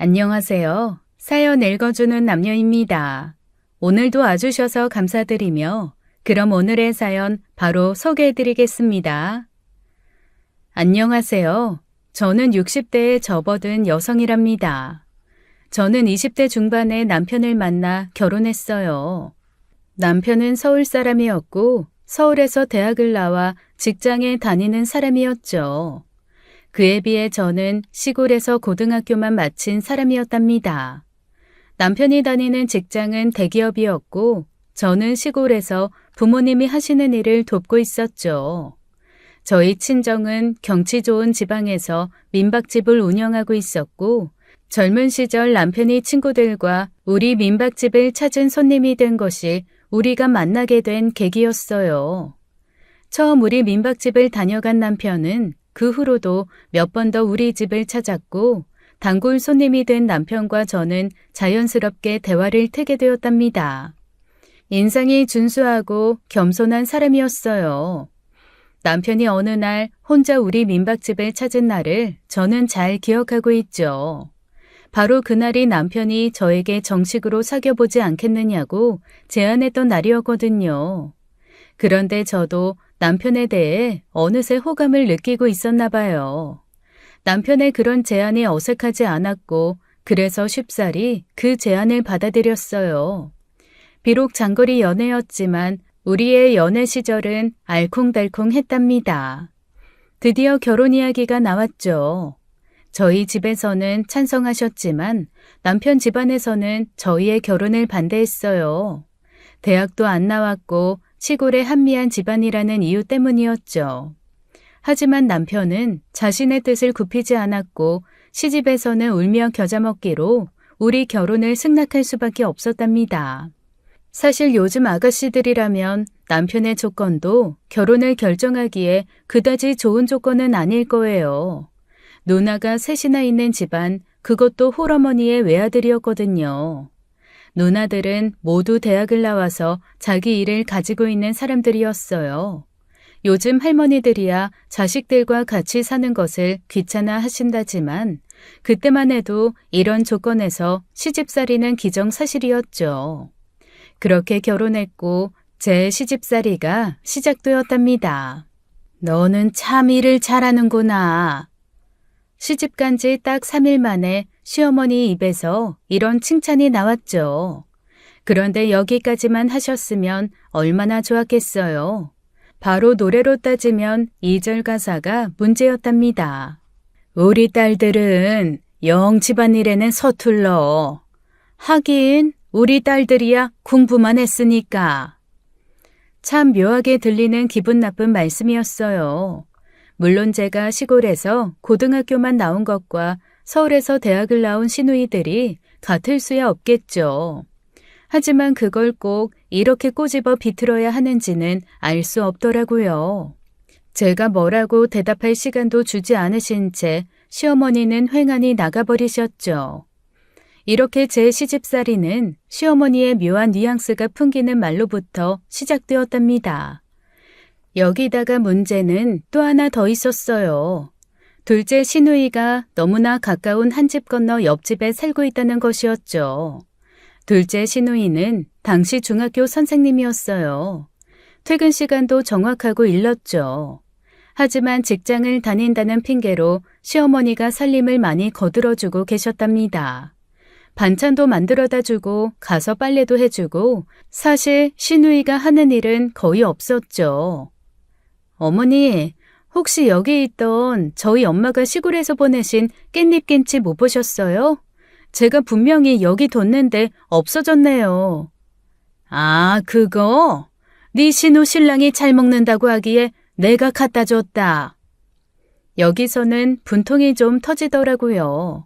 안녕하세요. 사연 읽어주는 남녀입니다. 오늘도 와주셔서 감사드리며 그럼 오늘의 사연 바로 소개해드리겠습니다. 안녕하세요. 저는 60대에 접어든 여성이랍니다. 저는 20대 중반에 남편을 만나 결혼했어요. 남편은 서울 사람이었고 서울에서 대학을 나와 직장에 다니는 사람이었죠. 그에 비해 저는 시골에서 고등학교만 마친 사람이었답니다. 남편이 다니는 직장은 대기업이었고 저는 시골에서 부모님이 하시는 일을 돕고 있었죠. 저희 친정은 경치 좋은 지방에서 민박집을 운영하고 있었고 젊은 시절 남편이 친구들과 우리 민박집을 찾은 손님이 된 것이 우리가 만나게 된 계기였어요. 처음 우리 민박집을 다녀간 남편은 그 후로도 몇 번 더 우리 집을 찾았고 단골 손님이 된 남편과 저는 자연스럽게 대화를 트게 되었답니다. 인상이 준수하고 겸손한 사람이었어요. 남편이 어느 날 혼자 우리 민박집을 찾은 날을 저는 잘 기억하고 있죠. 바로 그날이 남편이 저에게 정식으로 사귀어보지 않겠느냐고 제안했던 날이었거든요. 그런데 저도 남편에 대해 어느새 호감을 느끼고 있었나 봐요. 남편의 그런 제안이 어색하지 않았고 그래서 쉽사리 그 제안을 받아들였어요. 비록 장거리 연애였지만 우리의 연애 시절은 알콩달콩했답니다. 드디어 결혼 이야기가 나왔죠. 저희 집에서는 찬성하셨지만 남편 집안에서는 저희의 결혼을 반대했어요. 대학도 안 나왔고 시골의 한미한 집안이라는 이유 때문이었죠. 하지만 남편은 자신의 뜻을 굽히지 않았고 시집에서는 울며 겨자 먹기로 우리 결혼을 승낙할 수밖에 없었답니다. 사실 요즘 아가씨들이라면 남편의 조건도 결혼을 결정하기에 그다지 좋은 조건은 아닐 거예요. 누나가 셋이나 있는 집안, 그것도 홀어머니의 외아들이었거든요. 누나들은 모두 대학을 나와서 자기 일을 가지고 있는 사람들이었어요. 요즘 할머니들이야 자식들과 같이 사는 것을 귀찮아 하신다지만 그때만 해도 이런 조건에서 시집살이는 기정사실이었죠. 그렇게 결혼했고 제 시집살이가 시작되었답니다. 너는 참 일을 잘하는구나. 시집간 지 딱 3일 만에 시어머니 입에서 이런 칭찬이 나왔죠. 그런데 여기까지만 하셨으면 얼마나 좋았겠어요. 바로 노래로 따지면 2절 가사가 문제였답니다. 우리 딸들은 영 집안일에는 서툴러. 하긴 우리 딸들이야 공부만 했으니까. 참 묘하게 들리는 기분 나쁜 말씀이었어요. 물론 제가 시골에서 고등학교만 나온 것과 서울에서 대학을 나온 시누이들이 같을 수야 없겠죠. 하지만 그걸 꼭 이렇게 꼬집어 비틀어야 하는지는 알 수 없더라고요. 제가 뭐라고 대답할 시간도 주지 않으신 채 시어머니는 횡하니 나가버리셨죠. 이렇게 제 시집살이는 시어머니의 묘한 뉘앙스가 풍기는 말로부터 시작되었답니다. 여기다가 문제는 또 하나 더 있었어요. 둘째 시누이가 너무나 가까운 한 집 건너 옆집에 살고 있다는 것이었죠. 둘째 시누이는 당시 중학교 선생님이었어요. 퇴근 시간도 정확하고 일렀죠. 하지만 직장을 다닌다는 핑계로 시어머니가 살림을 많이 거들어주고 계셨답니다. 반찬도 만들어다 주고 가서 빨래도 해주고 사실 시누이가 하는 일은 거의 없었죠. 어머니, 혹시 여기 있던 저희 엄마가 시골에서 보내신 깻잎김치 못 보셨어요? 제가 분명히 여기 뒀는데 없어졌네요. 아, 그거? 네 신우 신랑이 잘 먹는다고 하기에 내가 갖다 줬다. 여기서는 분통이 좀 터지더라고요.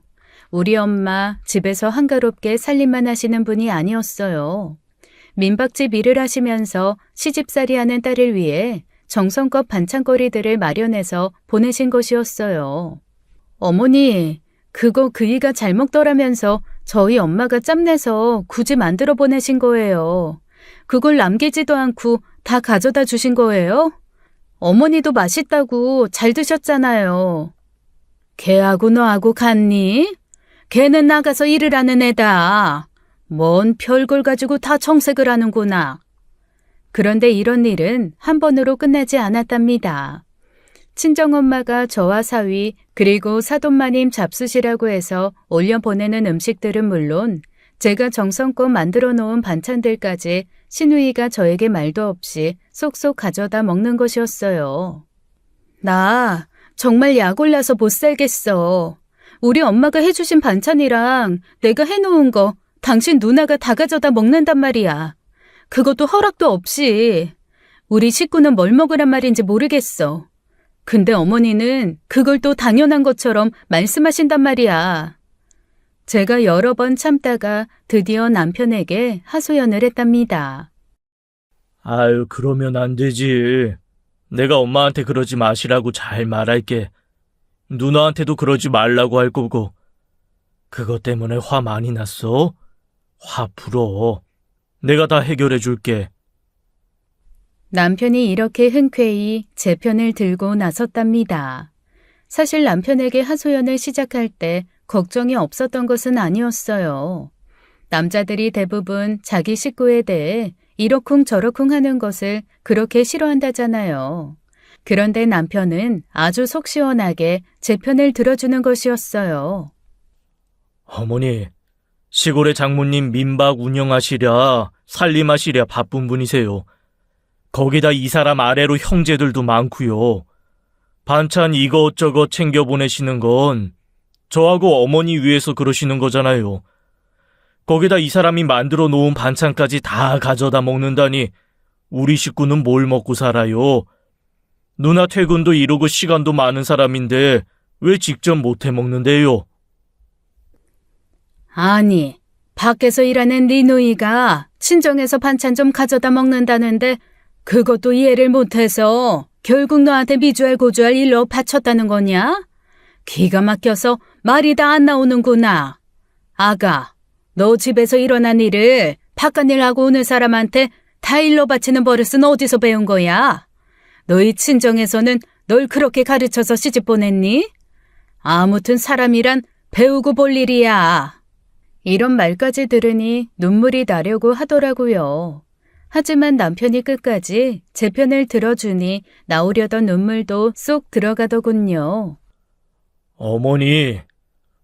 우리 엄마 집에서 한가롭게 살림만 하시는 분이 아니었어요. 민박집 일을 하시면서 시집살이 하는 딸을 위해 정성껏 반찬거리들을 마련해서 보내신 것이었어요. 어머니, 그거 그이가 잘 먹더라면서 저희 엄마가 짬내서 굳이 만들어 보내신 거예요. 그걸 남기지도 않고 다 가져다 주신 거예요? 어머니도 맛있다고 잘 드셨잖아요. 걔하고 너하고 같니? 걔는 나가서 일을 하는 애다. 뭔 별걸 가지고 다 정색을 하는구나. 그런데 이런 일은 한 번으로 끝나지 않았답니다. 친정엄마가 저와 사위 그리고 사돈마님 잡수시라고 해서 올려보내는 음식들은 물론 제가 정성껏 만들어 놓은 반찬들까지 시누이가 저에게 말도 없이 쏙쏙 가져다 먹는 것이었어요. 나 정말 약 올라서 못 살겠어. 우리 엄마가 해주신 반찬이랑 내가 해놓은 거 당신 누나가 다 가져다 먹는단 말이야. 그것도 허락도 없이. 우리 식구는 뭘 먹으란 말인지 모르겠어. 근데 어머니는 그걸 또 당연한 것처럼 말씀하신단 말이야. 제가 여러 번 참다가 드디어 남편에게 하소연을 했답니다. 아유, 그러면 안 되지. 내가 엄마한테 그러지 마시라고 잘 말할게. 누나한테도 그러지 말라고 할 거고. 그것 때문에 화 많이 났어? 화 풀어. 내가 다 해결해 줄게. 남편이 이렇게 흔쾌히 제 편을 들고 나섰답니다. 사실 남편에게 하소연을 시작할 때 걱정이 없었던 것은 아니었어요. 남자들이 대부분 자기 식구에 대해 이러쿵저러쿵 하는 것을 그렇게 싫어한다잖아요. 그런데 남편은 아주 속 시원하게 제 편을 들어주는 것이었어요. 어머니, 시골의 장모님 민박 운영하시랴, 살림하시랴 바쁜 분이세요. 거기다 이 사람 아래로 형제들도 많고요. 반찬 이것저것 챙겨 보내시는 건 저하고 어머니 위해서 그러시는 거잖아요. 거기다 이 사람이 만들어 놓은 반찬까지 다 가져다 먹는다니 우리 식구는 뭘 먹고 살아요? 누나 퇴근도 이러고 시간도 많은 사람인데 왜 직접 못 해 먹는데요? 아니, 밖에서 일하는 네 누이가 친정에서 반찬 좀 가져다 먹는다는데 그것도 이해를 못해서 결국 너한테 미주알 고주알 일로 바쳤다는 거냐? 기가 막혀서 말이 다 안 나오는구나. 아가, 너 집에서 일어난 일을 바깥 일하고 오는 사람한테 다 일로 바치는 버릇은 어디서 배운 거야? 너희 친정에서는 널 그렇게 가르쳐서 시집 보냈니? 아무튼 사람이란 배우고 볼 일이야. 이런 말까지 들으니 눈물이 나려고 하더라고요. 하지만 남편이 끝까지 제 편을 들어주니 나오려던 눈물도 쏙 들어가더군요. 어머니,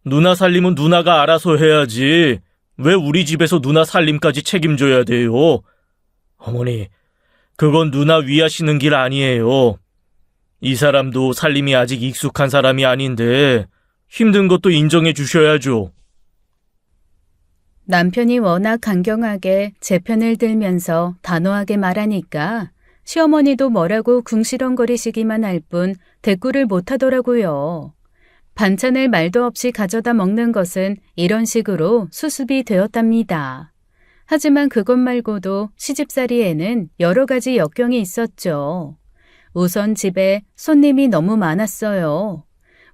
누나 살림은 누나가 알아서 해야지. 왜 우리 집에서 누나 살림까지 책임져야 돼요? 어머니, 그건 누나 위하시는 길 아니에요. 이 사람도 살림이 아직 익숙한 사람이 아닌데 힘든 것도 인정해 주셔야죠. 남편이 워낙 강경하게 제 편을 들면서 단호하게 말하니까 시어머니도 뭐라고 궁시렁거리시기만 할 뿐 대꾸를 못하더라고요. 반찬을 말도 없이 가져다 먹는 것은 이런 식으로 수습이 되었답니다. 하지만 그것 말고도 시집살이에는 여러 가지 역경이 있었죠. 우선 집에 손님이 너무 많았어요.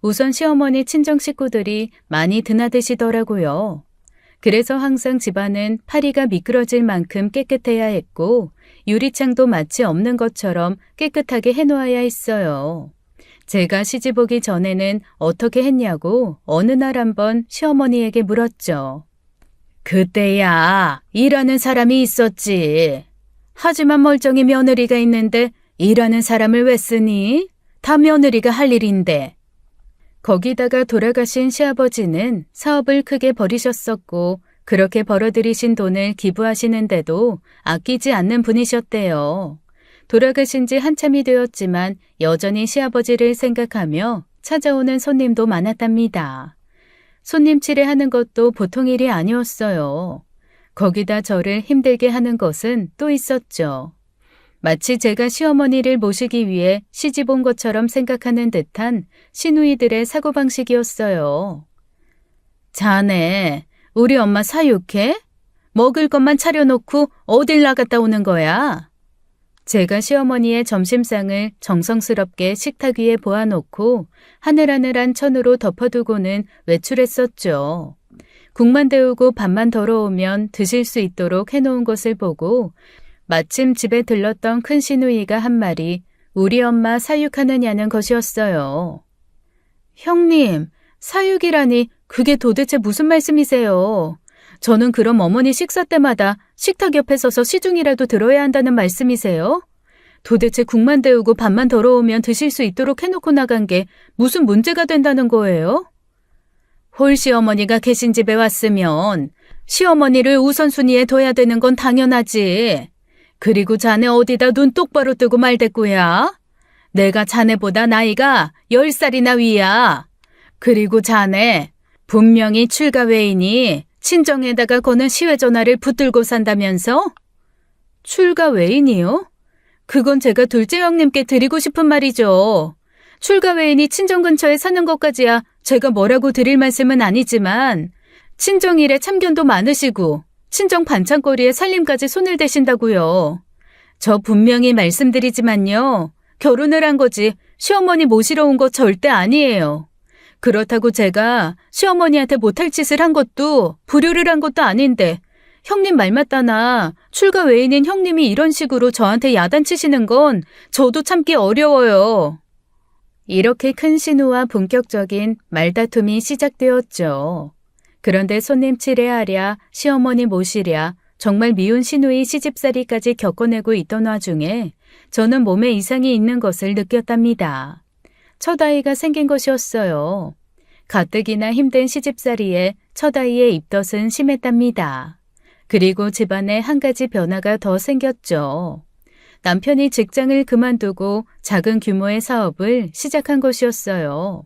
우선 시어머니 친정 식구들이 많이 드나드시더라고요. 그래서 항상 집안은 파리가 미끄러질 만큼 깨끗해야 했고 유리창도 마치 없는 것처럼 깨끗하게 해놓아야 했어요. 제가 시집 오기 전에는 어떻게 했냐고 어느 날 한번 시어머니에게 물었죠. 그때야 일하는 사람이 있었지. 하지만 멀쩡히 며느리가 있는데 일하는 사람을 왜 쓰니? 다 며느리가 할 일인데. 거기다가 돌아가신 시아버지는 사업을 크게 벌이셨었고 그렇게 벌어들이신 돈을 기부하시는데도 아끼지 않는 분이셨대요. 돌아가신 지 한참이 되었지만 여전히 시아버지를 생각하며 찾아오는 손님도 많았답니다. 손님 치레하는 것도 보통 일이 아니었어요. 거기다 저를 힘들게 하는 것은 또 있었죠. 마치 제가 시어머니를 모시기 위해 시집 온 것처럼 생각하는 듯한 시누이들의 사고방식이었어요. 자네, 우리 엄마 사육해? 먹을 것만 차려놓고 어딜 나갔다 오는 거야? 제가 시어머니의 점심상을 정성스럽게 식탁 위에 보아놓고 하늘하늘한 천으로 덮어두고는 외출했었죠. 국만 데우고 밥만 덜어오면 드실 수 있도록 해놓은 것을 보고 마침 집에 들렀던 큰 시누이가 한 말이 우리 엄마 사육하느냐는 것이었어요. 형님, 사육이라니 그게 도대체 무슨 말씀이세요? 저는 그럼 어머니 식사 때마다 식탁 옆에 서서 시중이라도 들어야 한다는 말씀이세요? 도대체 국만 데우고 밥만 덜어오면 드실 수 있도록 해놓고 나간 게 무슨 문제가 된다는 거예요? 홀시어머니가 계신 집에 왔으면 시어머니를 우선순위에 둬야 되는 건 당연하지. 그리고 자네 어디다 눈 똑바로 뜨고 말댔구야? 내가 자네보다 나이가 10살이나 위야. 그리고 자네 분명히 출가 외인이 친정에다가 거는 시외 전화를 붙들고 산다면서? 출가 외인이요? 그건 제가 둘째 형님께 드리고 싶은 말이죠. 출가 외인이 친정 근처에 사는 것까지야 제가 뭐라고 드릴 말씀은 아니지만 친정일에 참견도 많으시고 친정 반찬거리에 살림까지 손을 대신다고요. 저 분명히 말씀드리지만요. 결혼을 한 거지 시어머니 모시러 온 거 절대 아니에요. 그렇다고 제가 시어머니한테 못할 짓을 한 것도 불효를 한 것도 아닌데 형님 말 맞다나 출가 외인인 형님이 이런 식으로 저한테 야단치시는 건 저도 참기 어려워요. 이렇게 큰 신호와 본격적인 말다툼이 시작되었죠. 그런데 손님 치레하랴 시어머니 모시랴 정말 미운 시누이 시집살이까지 겪어내고 있던 와중에 저는 몸에 이상이 있는 것을 느꼈답니다. 첫 아이가 생긴 것이었어요. 가뜩이나 힘든 시집살이에 첫 아이의 입덧은 심했답니다. 그리고 집안에 한 가지 변화가 더 생겼죠. 남편이 직장을 그만두고 작은 규모의 사업을 시작한 것이었어요.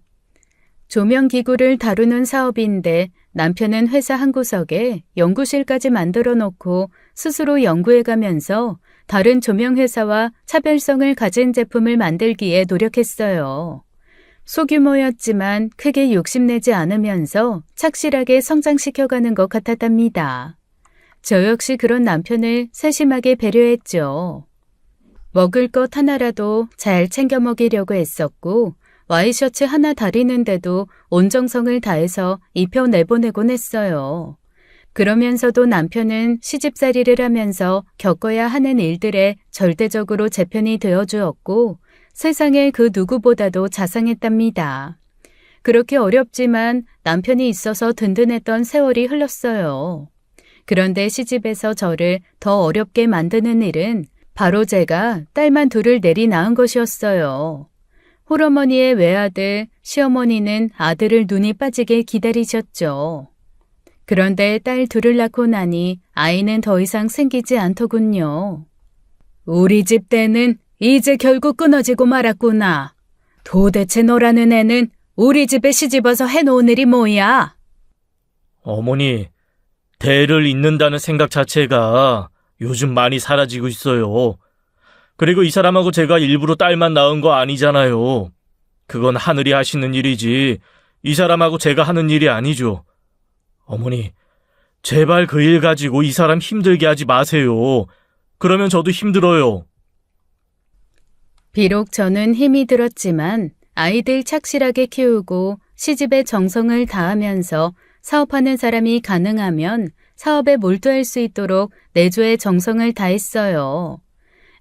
조명기구를 다루는 사업인데 남편은 회사 한 구석에 연구실까지 만들어 놓고 스스로 연구해 가면서 다른 조명회사와 차별성을 가진 제품을 만들기에 노력했어요. 소규모였지만 크게 욕심내지 않으면서 착실하게 성장시켜가는 것 같았답니다. 저 역시 그런 남편을 세심하게 배려했죠. 먹을 것 하나라도 잘 챙겨 먹이려고 했었고 와이셔츠 하나 다리는데도 온 정성을 다해서 입혀 내보내곤 했어요. 그러면서도 남편은 시집살이를 하면서 겪어야 하는 일들에 절대적으로 제 편이 되어주었고 세상에 그 누구보다도 자상했답니다. 그렇게 어렵지만 남편이 있어서 든든했던 세월이 흘렀어요. 그런데 시집에서 저를 더 어렵게 만드는 일은 바로 제가 딸만 둘을 내리 낳은 것이었어요. 홀어머니의 외아들, 시어머니는 아들을 눈이 빠지게 기다리셨죠. 그런데 딸 둘을 낳고 나니 아이는 더 이상 생기지 않더군요. 우리 집 대는 이제 결국 끊어지고 말았구나. 도대체 너라는 애는 우리 집에 시집와서 해놓은 일이 뭐야? 어머니, 대를 잇는다는 생각 자체가 요즘 많이 사라지고 있어요. 그리고 이 사람하고 제가 일부러 딸만 낳은 거 아니잖아요. 그건 하늘이 하시는 일이지 이 사람하고 제가 하는 일이 아니죠. 어머니, 제발 그 일 가지고 이 사람 힘들게 하지 마세요. 그러면 저도 힘들어요. 비록 저는 힘이 들었지만 아이들 착실하게 키우고 시집에 정성을 다하면서 사업하는 사람이 가능하면 사업에 몰두할 수 있도록 내조에 정성을 다했어요.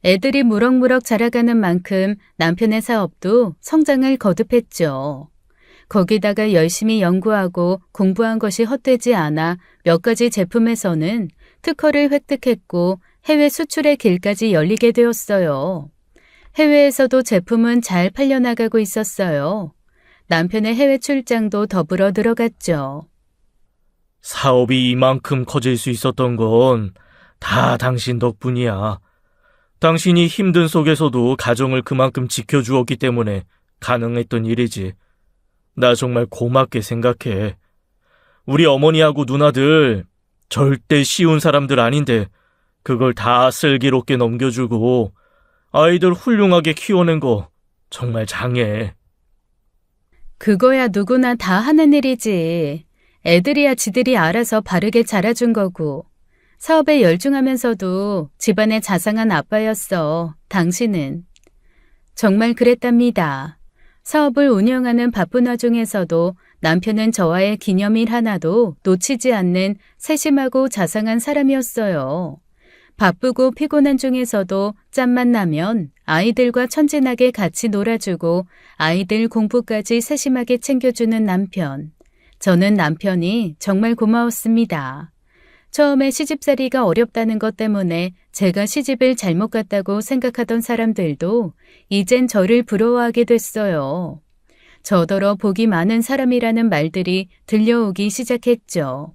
애들이 무럭무럭 자라가는 만큼 남편의 사업도 성장을 거듭했죠. 거기다가 열심히 연구하고 공부한 것이 헛되지 않아 몇 가지 제품에서는 특허를 획득했고 해외 수출의 길까지 열리게 되었어요. 해외에서도 제품은 잘 팔려나가고 있었어요. 남편의 해외 출장도 더불어 들어갔죠. 사업이 이만큼 커질 수 있었던 건 다 당신 덕분이야. 당신이 힘든 속에서도 가정을 그만큼 지켜주었기 때문에 가능했던 일이지. 나 정말 고맙게 생각해. 우리 어머니하고 누나들 절대 쉬운 사람들 아닌데 그걸 다 슬기롭게 넘겨주고 아이들 훌륭하게 키워낸 거 정말 장해. 그거야 누구나 다 하는 일이지. 애들이야 지들이 알아서 바르게 자라준 거고. 사업에 열중하면서도 집안의 자상한 아빠였어. 당신은. 정말 그랬답니다. 사업을 운영하는 바쁜 와중에서도 남편은 저와의 기념일 하나도 놓치지 않는 세심하고 자상한 사람이었어요. 바쁘고 피곤한 중에서도 짬만 나면 아이들과 천진하게 같이 놀아주고 아이들 공부까지 세심하게 챙겨주는 남편. 저는 남편이 정말 고마웠습니다. 처음에 시집살이가 어렵다는 것 때문에 제가 시집을 잘못 갔다고 생각하던 사람들도 이젠 저를 부러워하게 됐어요. 저더러 복이 많은 사람이라는 말들이 들려오기 시작했죠.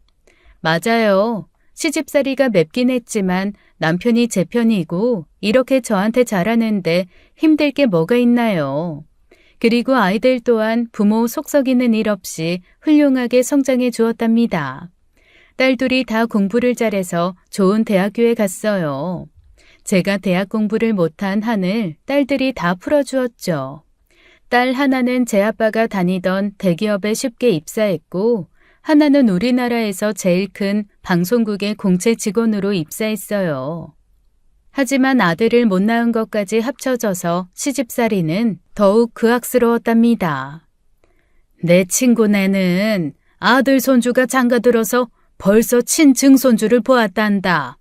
맞아요. 시집살이가 맵긴 했지만 남편이 제 편이고 이렇게 저한테 잘하는데 힘들 게 뭐가 있나요? 그리고 아이들 또한 부모 속썩이는 일 없이 훌륭하게 성장해 주었답니다. 딸들이 다 공부를 잘해서 좋은 대학교에 갔어요. 제가 대학 공부를 못한 한을 딸들이 다 풀어주었죠. 딸 하나는 제 아빠가 다니던 대기업에 쉽게 입사했고, 하나는 우리나라에서 제일 큰 방송국의 공채 직원으로 입사했어요. 하지만 아들을 못 낳은 것까지 합쳐져서 시집살이는 더욱 그악스러웠답니다. 내 친구네는 아들 손주가 장가들어서 벌써 친증손주를 보았단다.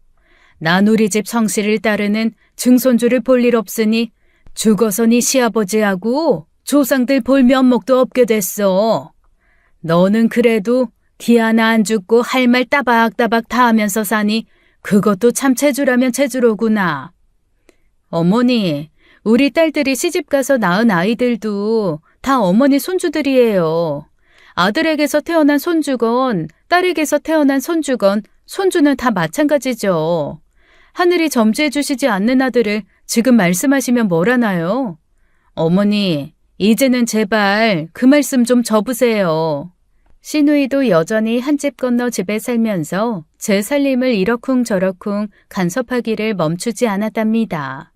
난 우리 집 성씨를 따르는 증손주를 볼 일 없으니 죽어서 네 시아버지하고 조상들 볼 면목도 없게 됐어. 너는 그래도 기 하나 안 죽고 할 말 따박따박 다 하면서 사니 그것도 참 체주라면 체주로구나. 어머니, 우리 딸들이 시집가서 낳은 아이들도 다 어머니 손주들이에요. 아들에게서 태어난 손주건 딸에게서 태어난 손주건 손주는 다 마찬가지죠. 하늘이 점지해 주시지 않는 아들을 지금 말씀하시면 뭐라나요? 어머니, 이제는 제발 그 말씀 좀 접으세요. 시누이도 여전히 한 집 건너 집에 살면서 제 살림을 이러쿵저러쿵 간섭하기를 멈추지 않았답니다.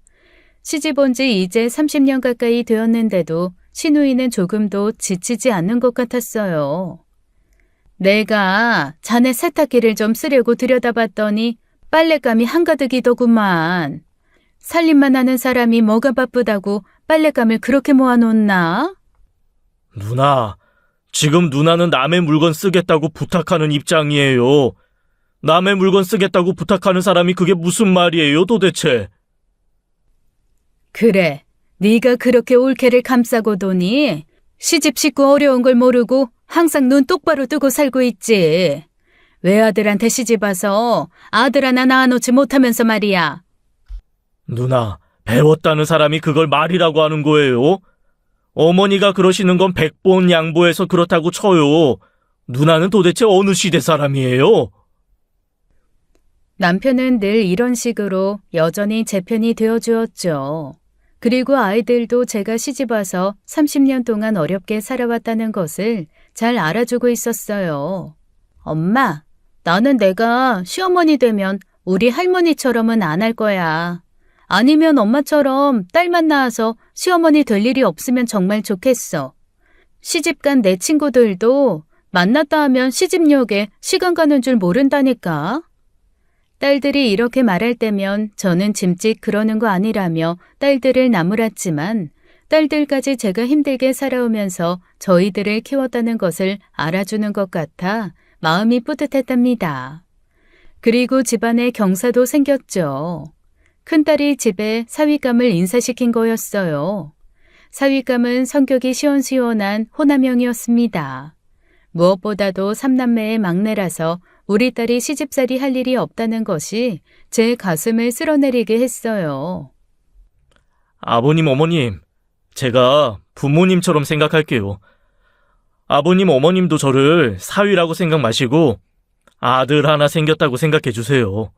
시집 온 지 이제 30년 가까이 되었는데도 시누이는 조금도 지치지 않는 것 같았어요. 내가 자네 세탁기를 좀 쓰려고 들여다봤더니 빨랫감이 한가득이더구만. 살림만 하는 사람이 뭐가 바쁘다고 빨랫감을 그렇게 모아놓나? 누나, 지금 누나는 남의 물건 쓰겠다고 부탁하는 입장이에요. 남의 물건 쓰겠다고 부탁하는 사람이 그게 무슨 말이에요, 도대체? 그래, 네가 그렇게 올케를 감싸고 도니 시집 식구 어려운 걸 모르고 항상 눈 똑바로 뜨고 살고 있지. 외아들한테 시집 와서 아들 하나 낳아놓지 못하면서 말이야. 누나, 배웠다는 사람이 그걸 말이라고 하는 거예요? 어머니가 그러시는 건 백번 양보해서 그렇다고 쳐요. 누나는 도대체 어느 시대 사람이에요? 남편은 늘 이런 식으로 여전히 제 편이 되어주었죠. 그리고 아이들도 제가 시집와서 30년 동안 어렵게 살아왔다는 것을 잘 알아주고 있었어요. 엄마, 나는 내가 시어머니 되면 우리 할머니처럼은 안 할 거야. 아니면 엄마처럼 딸만 낳아서 시어머니 될 일이 없으면 정말 좋겠어. 시집간 내 친구들도 만났다 하면 시집역에 시간 가는 줄 모른다니까. 딸들이 이렇게 말할 때면 저는 짐짓 그러는 거 아니라며 딸들을 나무랐지만 딸들까지 제가 힘들게 살아오면서 저희들을 키웠다는 것을 알아주는 것 같아 마음이 뿌듯했답니다. 그리고 집안에 경사도 생겼죠. 큰딸이 집에 사위감을 인사시킨 거였어요. 사위감은 성격이 시원시원한 호남형이었습니다. 무엇보다도 삼남매의 막내라서 우리 딸이 시집살이 할 일이 없다는 것이 제 가슴을 쓸어내리게 했어요. 아버님, 어머님, 제가 부모님처럼 생각할게요. 아버님, 어머님도 저를 사위라고 생각 마시고 아들 하나 생겼다고 생각해 주세요.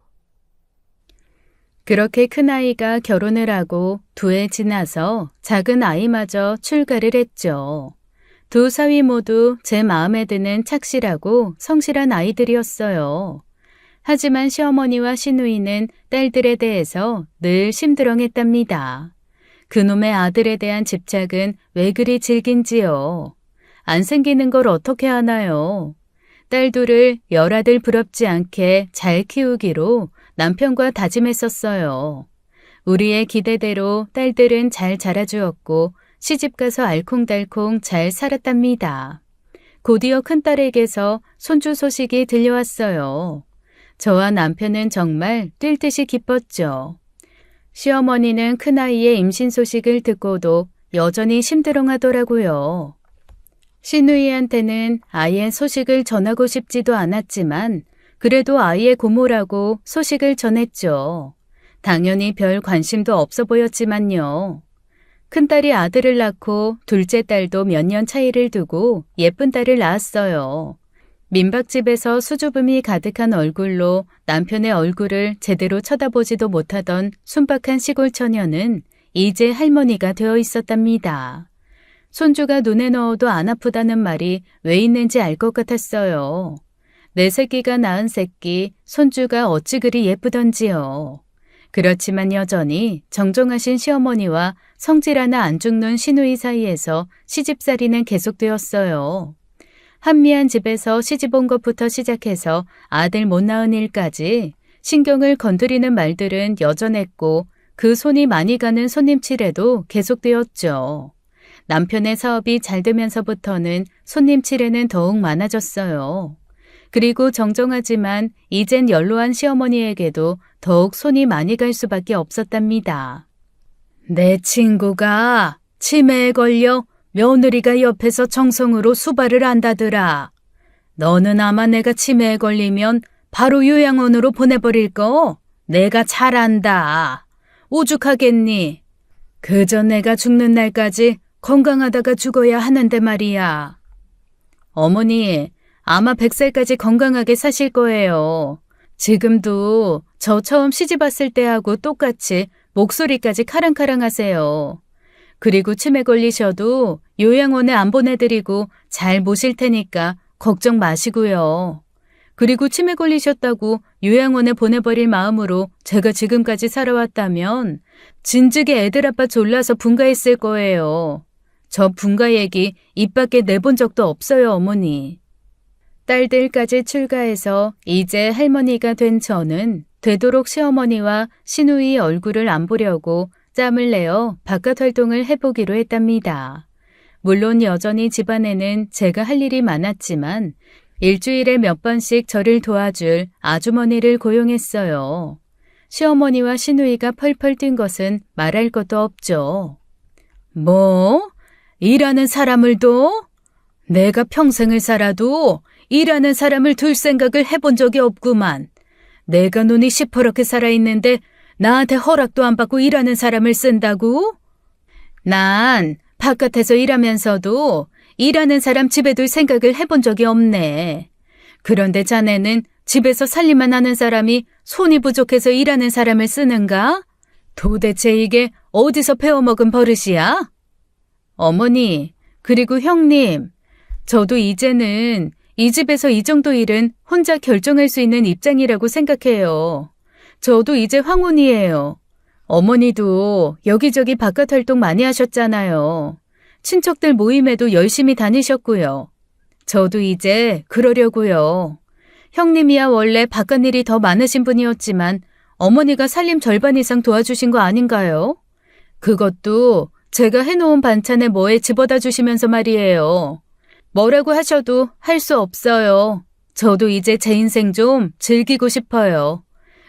그렇게 큰아이가 결혼을 하고 2해 지나서 작은 아이마저 출가를 했죠. 두 사위 모두 제 마음에 드는 착실하고 성실한 아이들이었어요. 하지만 시어머니와 시누이는 딸들에 대해서 늘 심드렁했답니다. 그놈의 아들에 대한 집착은 왜 그리 질긴지요. 안 생기는 걸 어떻게 하나요? 딸 둘을 열아들 부럽지 않게 잘 키우기로 남편과 다짐했었어요. 우리의 기대대로 딸들은 잘 자라주었고 시집가서 알콩달콩 잘 살았답니다. 곧이어 큰딸에게서 손주 소식이 들려왔어요. 저와 남편은 정말 뛸 듯이 기뻤죠. 시어머니는 큰아이의 임신 소식을 듣고도 여전히 심드렁하더라고요. 신우이한테는 아이의 소식을 전하고 싶지도 않았지만 그래도 아이의 고모라고 소식을 전했죠. 당연히 별 관심도 없어 보였지만요. 큰딸이 아들을 낳고 둘째 딸도 몇 년 차이를 두고 예쁜 딸을 낳았어요. 민박집에서 수줍음이 가득한 얼굴로 남편의 얼굴을 제대로 쳐다보지도 못하던 순박한 시골 처녀는 이제 할머니가 되어 있었답니다. 손주가 눈에 넣어도 안 아프다는 말이 왜 있는지 알 것 같았어요. 내 새끼가 낳은 새끼, 손주가 어찌 그리 예쁘던지요. 그렇지만 여전히 정정하신 시어머니와 성질 하나 안 죽는 시누이 사이에서 시집살이는 계속되었어요. 한미한 집에서 시집 온 것부터 시작해서 아들 못 낳은 일까지 신경을 건드리는 말들은 여전했고 그 손이 많이 가는 손님칠에도 계속되었죠. 남편의 사업이 잘 되면서부터는 손님칠에는 더욱 많아졌어요. 그리고 정정하지만 이젠 연로한 시어머니에게도 더욱 손이 많이 갈 수밖에 없었답니다. 내 친구가 치매에 걸려 며느리가 옆에서 정성으로 수발을 한다더라. 너는 아마 내가 치매에 걸리면 바로 요양원으로 보내버릴 거 내가 잘 안다. 오죽하겠니? 그저 내가 죽는 날까지 건강하다가 죽어야 하는데 말이야. 어머니, 아마 100살까지 건강하게 사실 거예요. 지금도 저 처음 시집 왔을 때하고 똑같이 목소리까지 카랑카랑 하세요. 그리고 치매 걸리셔도 요양원에 안 보내드리고 잘 모실 테니까 걱정 마시고요. 그리고 치매 걸리셨다고 요양원에 보내버릴 마음으로 제가 지금까지 살아왔다면 진즉에 애들 아빠 졸라서 분가했을 거예요. 저 분가 얘기 입 밖에 내본 적도 없어요, 어머니. 딸들까지 출가해서 이제 할머니가 된 저는 되도록 시어머니와 시누이 얼굴을 안 보려고 짬을 내어 바깥 활동을 해보기로 했답니다. 물론 여전히 집안에는 제가 할 일이 많았지만 일주일에 몇 번씩 저를 도와줄 아주머니를 고용했어요. 시어머니와 시누이가 펄펄 뛴 것은 말할 것도 없죠. 뭐? 일하는 사람을 둬? 내가 평생을 살아도 일하는 사람을 둘 생각을 해본 적이 없구만. 내가 눈이 시퍼렇게 살아있는데 나한테 허락도 안 받고 일하는 사람을 쓴다고? 난 바깥에서 일하면서도 일하는 사람 집에 둘 생각을 해본 적이 없네. 그런데 자네는 집에서 살림만 하는 사람이 손이 부족해서 일하는 사람을 쓰는가? 도대체 이게 어디서 배워먹은 버릇이야? 어머니, 그리고 형님, 저도 이제는 이 집에서 이 정도 일은 혼자 결정할 수 있는 입장이라고 생각해요. 저도 이제 황혼이에요. 어머니도 여기저기 바깥 활동 많이 하셨잖아요. 친척들 모임에도 열심히 다니셨고요. 저도 이제 그러려고요. 형님이야 원래 바깥 일이 더 많으신 분이었지만 어머니가 살림 절반 이상 도와주신 거 아닌가요? 그것도 제가 해놓은 반찬에 뭐에 집어다 주시면서 말이에요. 뭐라고 하셔도 할 수 없어요. 저도 이제 제 인생 좀 즐기고 싶어요.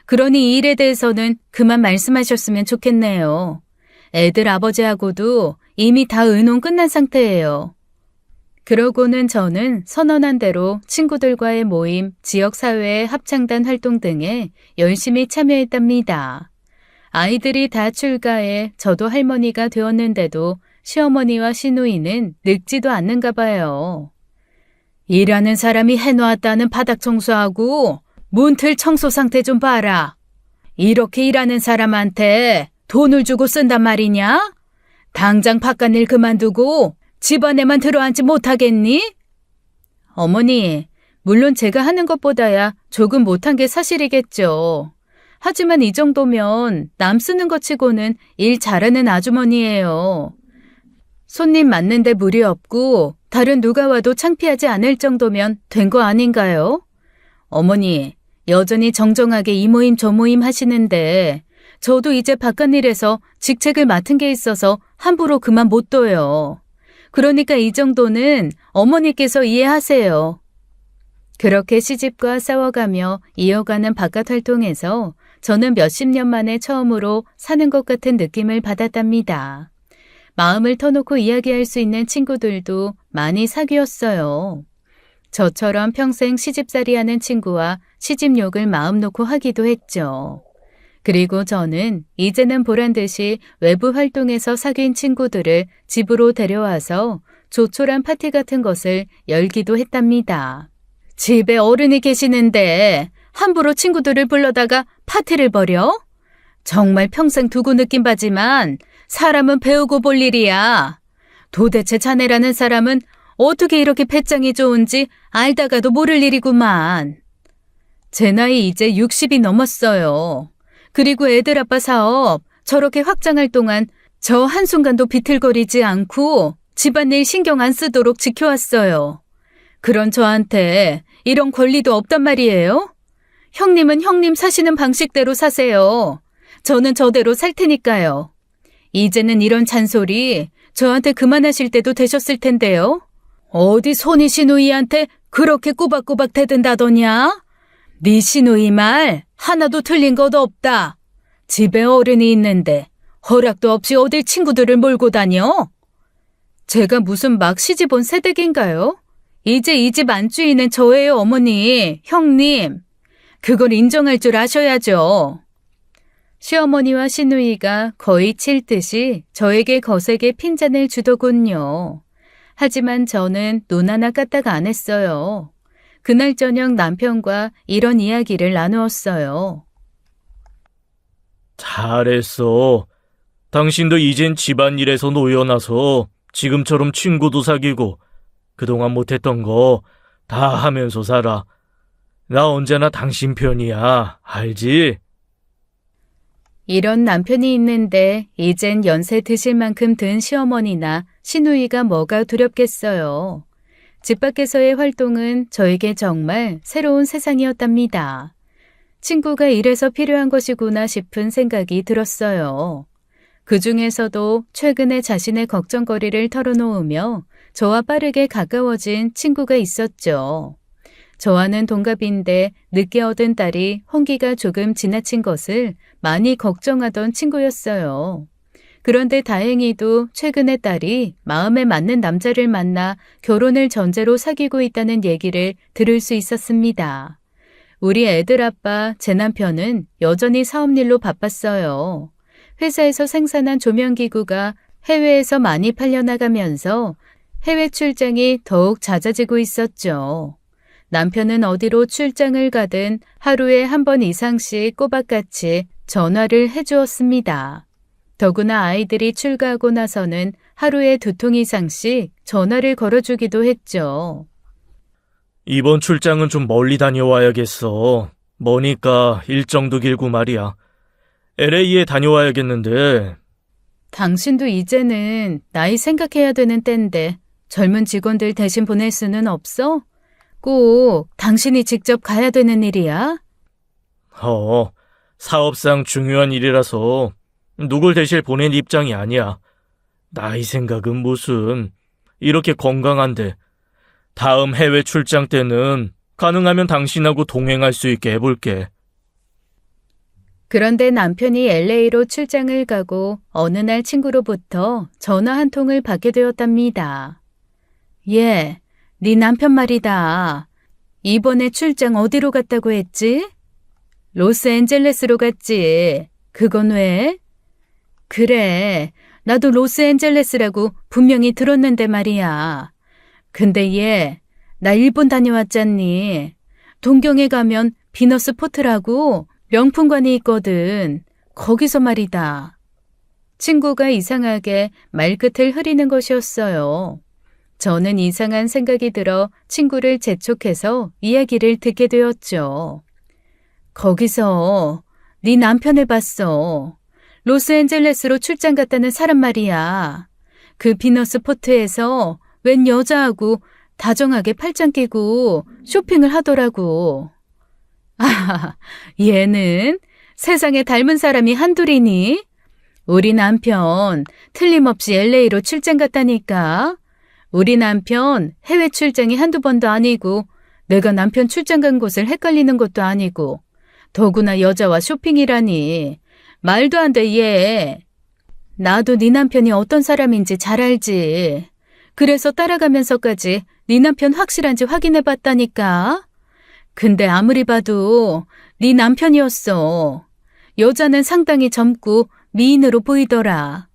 그러니 이 일에 대해서는 그만 말씀하셨으면 좋겠네요. 애들 아버지하고도 이미 다 의논 끝난 상태예요. 그러고는 저는 선언한 대로 친구들과의 모임, 지역사회의 합창단 활동 등에 열심히 참여했답니다. 아이들이 다 출가해 저도 할머니가 되었는데도 시어머니와 시누이는 늙지도 않는가 봐요. 일하는 사람이 해놓았다는 바닥 청소하고 문틀 청소 상태 좀 봐라. 이렇게 일하는 사람한테 돈을 주고 쓴단 말이냐? 당장 바깥일 그만두고 집안에만 들어앉지 못하겠니? 어머니, 물론 제가 하는 것보다야 조금 못한 게 사실이겠죠. 하지만 이 정도면 남 쓰는 것 치고는 일 잘하는 아주머니예요. 손님 맞는데 무리 없고 다른 누가 와도 창피하지 않을 정도면 된 거 아닌가요? 어머니, 여전히 정정하게 이 모임 저 모임 하시는데 저도 이제 바깥일에서 직책을 맡은 게 있어서 함부로 그만 못 둬요. 그러니까 이 정도는 어머니께서 이해하세요. 그렇게 시집과 싸워가며 이어가는 바깥 활동에서 저는 몇십 년 만에 처음으로 사는 것 같은 느낌을 받았답니다. 마음을 터놓고 이야기할 수 있는 친구들도 많이 사귀었어요. 저처럼 평생 시집살이 하는 친구와 시집욕을 마음 놓고 하기도 했죠. 그리고 저는 이제는 보란듯이 외부 활동에서 사귄 친구들을 집으로 데려와서 조촐한 파티 같은 것을 열기도 했답니다. 집에 어른이 계시는데 함부로 친구들을 불러다가 파티를 벌여? 정말 평생 두고 느낀 바지만 사람은 배우고 볼 일이야. 도대체 자네라는 사람은 어떻게 이렇게 배짱이 좋은지 알다가도 모를 일이구만. 제 나이 이제 60이 넘었어요. 그리고 애들 아빠 사업 저렇게 확장할 동안 저 한순간도 비틀거리지 않고 집안일 신경 안 쓰도록 지켜왔어요. 그런 저한테 이런 권리도 없단 말이에요? 형님은 형님 사시는 방식대로 사세요. 저는 저대로 살 테니까요. 이제는 이런 잔소리 저한테 그만하실 때도 되셨을 텐데요. 어디 손이 시누이한테 그렇게 꼬박꼬박 대든다더냐? 네 시누이 말 하나도 틀린 것 없다. 집에 어른이 있는데 허락도 없이 어딜 친구들을 몰고 다녀? 제가 무슨 막 시집 온 새댁인가요? 이제 이 집 안주인은 저예요, 어머니, 형님. 그걸 인정할 줄 아셔야죠. 시어머니와 시누이가 거의 칠 듯이 저에게 거세게 핀잔을 주더군요. 하지만 저는 눈 하나 까딱 안 했어요. 그날 저녁 남편과 이런 이야기를 나누었어요. 잘했어. 당신도 이젠 집안일에서 놓여나서 지금처럼 친구도 사귀고 그동안 못했던 거 다 하면서 살아. 나 언제나 당신 편이야. 알지? 이런 남편이 있는데 이젠 연세 드실 만큼 든 시어머니나 시누이가 뭐가 두렵겠어요. 집 밖에서의 활동은 저에게 정말 새로운 세상이었답니다. 친구가 이래서 필요한 것이구나 싶은 생각이 들었어요. 그 중에서도 최근에 자신의 걱정거리를 털어놓으며 저와 빠르게 가까워진 친구가 있었죠. 저와는 동갑인데 늦게 얻은 딸이 혼기가 조금 지나친 것을 많이 걱정하던 친구였어요. 그런데 다행히도 최근에 딸이 마음에 맞는 남자를 만나 결혼을 전제로 사귀고 있다는 얘기를 들을 수 있었습니다. 우리 애들 아빠, 제 남편은 여전히 사업일로 바빴어요. 회사에서 생산한 조명기구가 해외에서 많이 팔려나가면서 해외 출장이 더욱 잦아지고 있었죠. 남편은 어디로 출장을 가든 하루에 한 번 이상씩 꼬박같이 전화를 해주었습니다. 더구나 아이들이 출가하고 나서는 하루에 2통 이상씩 전화를 걸어주기도 했죠. 이번 출장은 좀 멀리 다녀와야겠어. 머니까 일정도 길고 말이야. LA에 다녀와야겠는데. 당신도 이제는 나이 생각해야 되는 때인데 젊은 직원들 대신 보낼 수는 없어? 꼭 당신이 직접 가야 되는 일이야? 사업상 중요한 일이라서 누굴 대신 보낸 입장이 아니야. 나이 생각은 무슨. 이렇게 건강한데. 다음 해외 출장 때는 가능하면 당신하고 동행할 수 있게 해볼게. 그런데 남편이 LA로 출장을 가고 어느 날 친구로부터 전화 한 통을 받게 되었답니다. 예, 네 남편 말이다. 이번에 출장 어디로 갔다고 했지? 로스앤젤레스로 갔지. 그건 왜? 그래, 나도 로스앤젤레스라고 분명히 들었는데 말이야. 근데 얘, 나 일본 다녀왔잖니. 동경에 가면 비너스 포트라고 명품관이 있거든. 거기서 말이다. 친구가 이상하게 말끝을 흐리는 것이었어요. 저는 이상한 생각이 들어 친구를 재촉해서 이야기를 듣게 되었죠. 거기서 네 남편을 봤어. 로스앤젤레스로 출장 갔다는 사람 말이야. 그 비너스 포트에서 웬 여자하고 다정하게 팔짱 끼고 쇼핑을 하더라고. 아, 얘는 세상에 닮은 사람이 한둘이니? 우리 남편 틀림없이 LA로 출장 갔다니까. 우리 남편 해외 출장이 한두 번도 아니고 내가 남편 출장 간 곳을 헷갈리는 것도 아니고 더구나 여자와 쇼핑이라니. 말도 안 돼, 얘. 나도 네 남편이 어떤 사람인지 잘 알지. 그래서 따라가면서까지 네 남편 확실한지 확인해봤다니까. 근데 아무리 봐도 네 남편이었어. 여자는 상당히 젊고 미인으로 보이더라.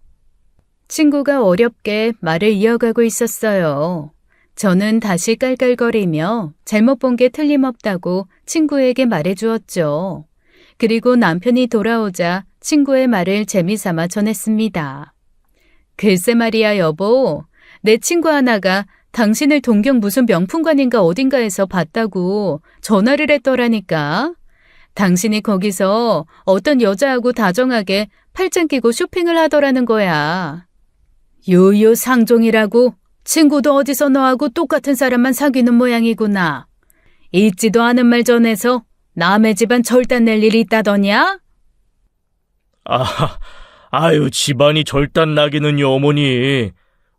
친구가 어렵게 말을 이어가고 있었어요. 저는 다시 깔깔거리며 잘못 본 게 틀림없다고 친구에게 말해주었죠. 그리고 남편이 돌아오자 친구의 말을 재미삼아 전했습니다. 글쎄 말이야 여보, 내 친구 하나가 당신을 동경 무슨 명품관인가 어딘가에서 봤다고 전화를 했더라니까. 당신이 거기서 어떤 여자하고 다정하게 팔짱 끼고 쇼핑을 하더라는 거야. 유유상종이라고? 친구도 어디서 너하고 똑같은 사람만 사귀는 모양이구나. 있지도 않은 말 전해서 남의 집안 절단 낼 일이 있다더냐? 아유, 집안이 절단 나기는요, 어머니.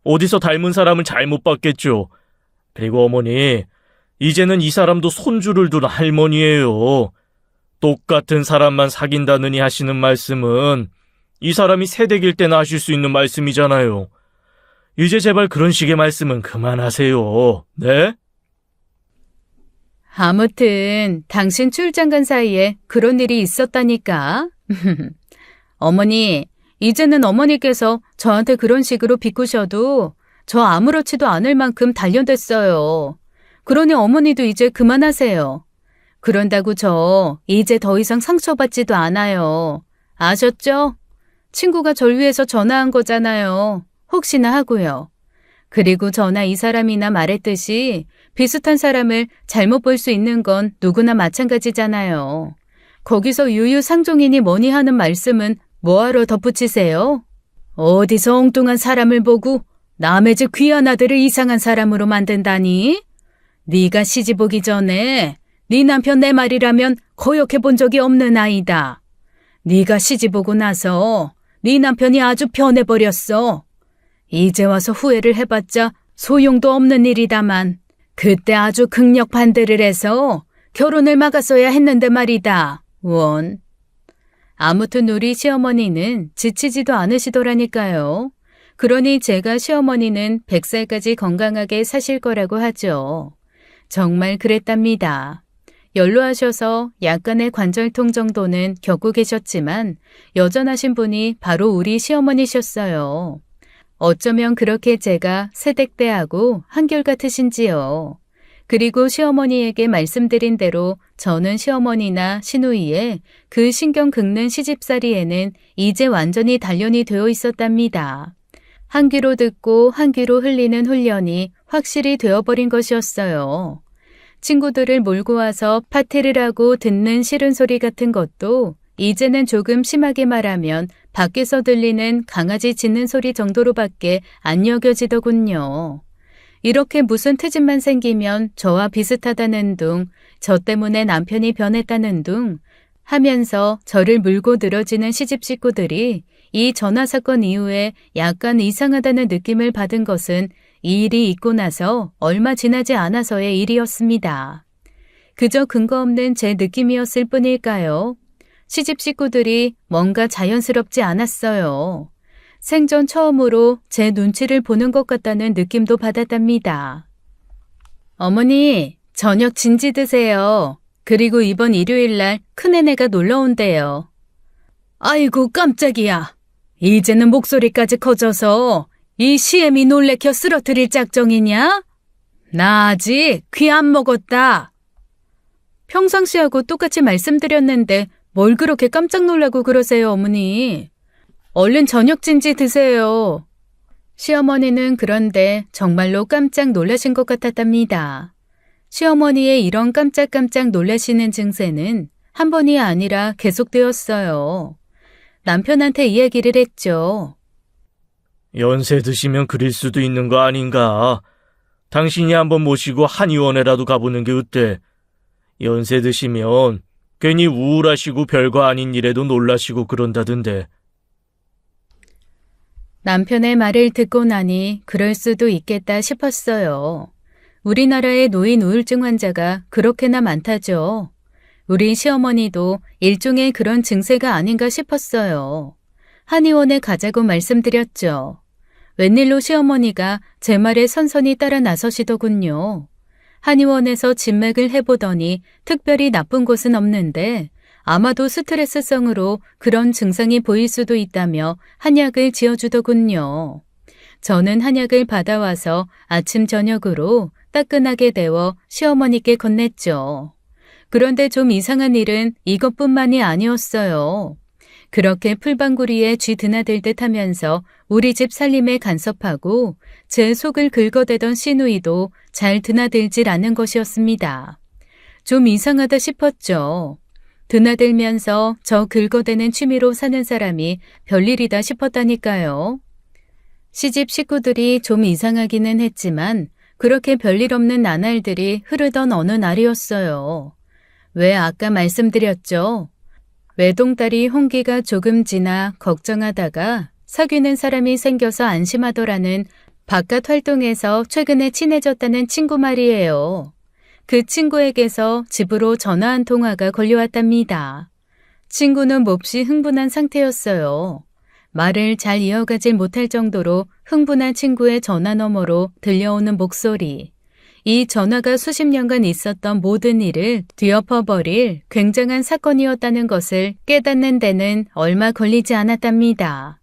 어디서 닮은 사람을 잘못 봤겠죠. 그리고 어머니, 이제는 이 사람도 손주를 둔 할머니예요. 똑같은 사람만 사귄다느니 하시는 말씀은 이 사람이 새댁일 때나 하실 수 있는 말씀이잖아요. 이제 제발 그런 식의 말씀은 그만하세요. 네? 아무튼 당신 출장 간 사이에 그런 일이 있었다니까. 어머니, 이제는 어머니께서 저한테 그런 식으로 비꼬셔도 저 아무렇지도 않을 만큼 단련됐어요. 그러니 어머니도 이제 그만하세요. 그런다고 저 이제 더 이상 상처받지도 않아요. 아셨죠? 친구가 절 위해서 전화한 거잖아요. 혹시나 하고요. 그리고 저나 이 사람이나 말했듯이 비슷한 사람을 잘못 볼 수 있는 건 누구나 마찬가지잖아요. 거기서 유유상종이니 뭐니 하는 말씀은 뭐하러 덧붙이세요? 어디서 엉뚱한 사람을 보고 남의 집 귀한 아들을 이상한 사람으로 만든다니? 네가 시집 오기 전에 네 남편 내 말이라면 거역해 본 적이 없는 아이다. 네가 시집 오고 나서 네 남편이 아주 변해버렸어. 이제 와서 후회를 해봤자 소용도 없는 일이다만 그때 아주 극력 반대를 해서 결혼을 막았어야 했는데 말이다. 원. 아무튼 우리 시어머니는 지치지도 않으시더라니까요. 그러니 제가 시어머니는 100살까지 건강하게 사실 거라고 하죠. 정말 그랬답니다. 연로하셔서 약간의 관절통 정도는 겪고 계셨지만 여전하신 분이 바로 우리 시어머니셨어요. 어쩌면 그렇게 제가 세댁대하고 한결같으신지요. 그리고 시어머니에게 말씀드린 대로 저는 시어머니나 시누이의 그 신경 긁는 시집살이에는 이제 완전히 단련이 되어 있었답니다. 한 귀로 듣고 한 귀로 흘리는 훈련이 확실히 되어버린 것이었어요. 친구들을 몰고 와서 파티를 하고 듣는 싫은 소리 같은 것도 이제는 조금 심하게 말하면 밖에서 들리는 강아지 짖는 소리 정도로밖에 안 여겨지더군요. 이렇게 무슨 트집만 생기면 저와 비슷하다는 둥, 저 때문에 남편이 변했다는 둥 하면서 저를 물고 늘어지는 시집 식구들이 이 전화 사건 이후에 약간 이상하다는 느낌을 받은 것은 이 일이 있고 나서 얼마 지나지 않아서의 일이었습니다. 그저 근거 없는 제 느낌이었을 뿐일까요? 시집 식구들이 뭔가 자연스럽지 않았어요. 생전 처음으로 제 눈치를 보는 것 같다는 느낌도 받았답니다. 어머니, 저녁 진지 드세요. 그리고 이번 일요일 날 큰애네가 놀러 온대요. 아이고 깜짝이야. 이제는 목소리까지 커져서 이 시엠이 놀래켜 쓰러뜨릴 작정이냐? 나 아직 귀 안 먹었다. 평상시하고 똑같이 말씀드렸는데 뭘 그렇게 깜짝 놀라고 그러세요, 어머니. 얼른 저녁 진지 드세요. 시어머니는 그런데 정말로 깜짝 놀라신 것 같았답니다. 시어머니의 이런 깜짝깜짝 놀라시는 증세는 한 번이 아니라 계속되었어요. 남편한테 이야기를 했죠. 연세 드시면 그릴 수도 있는 거 아닌가. 당신이 한번 모시고 한의원에라도 가보는 게 어때? 연세 드시면 괜히 우울하시고 별거 아닌 일에도 놀라시고 그런다던데. 남편의 말을 듣고 나니 그럴 수도 있겠다 싶었어요. 우리나라의 노인 우울증 환자가 그렇게나 많다죠. 우리 시어머니도 일종의 그런 증세가 아닌가 싶었어요. 한의원에 가자고 말씀드렸죠. 웬일로 시어머니가 제 말에 선선히 따라 나서시더군요. 한의원에서 진맥을 해보더니 특별히 나쁜 곳은 없는데 아마도 스트레스성으로 그런 증상이 보일 수도 있다며 한약을 지어주더군요. 저는 한약을 받아와서 아침 저녁으로 따끈하게 데워 시어머니께 건넸죠. 그런데 좀 이상한 일은 이것뿐만이 아니었어요. 그렇게 풀방구리에 쥐 드나들 듯 하면서 우리 집 살림에 간섭하고 제 속을 긁어대던 시누이도 잘 드나들질 않는 것이었습니다. 좀 이상하다 싶었죠. 드나들면서 저 긁어대는 취미로 사는 사람이 별일이다 싶었다니까요. 시집 식구들이 좀 이상하기는 했지만 그렇게 별일 없는 나날들이 흐르던 어느 날이었어요. 왜 아까 말씀드렸죠? 외동딸이 홍기가 조금 지나 걱정하다가 사귀는 사람이 생겨서 안심하더라는 바깥 활동에서 최근에 친해졌다는 친구 말이에요. 그 친구에게서 집으로 전화 한 통화가 걸려왔답니다. 친구는 몹시 흥분한 상태였어요. 말을 잘 이어가질 못할 정도로 흥분한 친구의 전화 너머로 들려오는 목소리. 이 전화가 수십 년간 있었던 모든 일을 뒤엎어버릴 굉장한 사건이었다는 것을 깨닫는 데는 얼마 걸리지 않았답니다.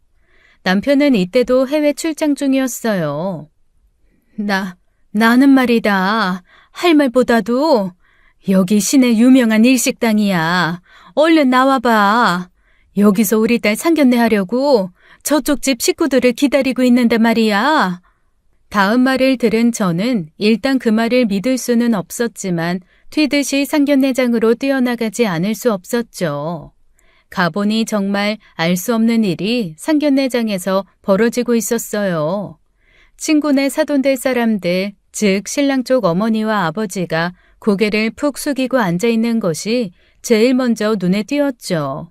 남편은 이때도 해외 출장 중이었어요. 나는 말이다. 할 말보다도 여기 시내 유명한 일식당이야. 얼른 나와봐. 여기서 우리 딸 상견례 하려고 저쪽 집 식구들을 기다리고 있는데 말이야. 다음 말을 들은 저는 일단 그 말을 믿을 수는 없었지만 튀듯이 상견례장으로 뛰어나가지 않을 수 없었죠. 가보니 정말 알 수 없는 일이 상견례장에서 벌어지고 있었어요. 친구네 사돈될 사람들, 즉 신랑 쪽 어머니와 아버지가 고개를 푹 숙이고 앉아있는 것이 제일 먼저 눈에 띄었죠.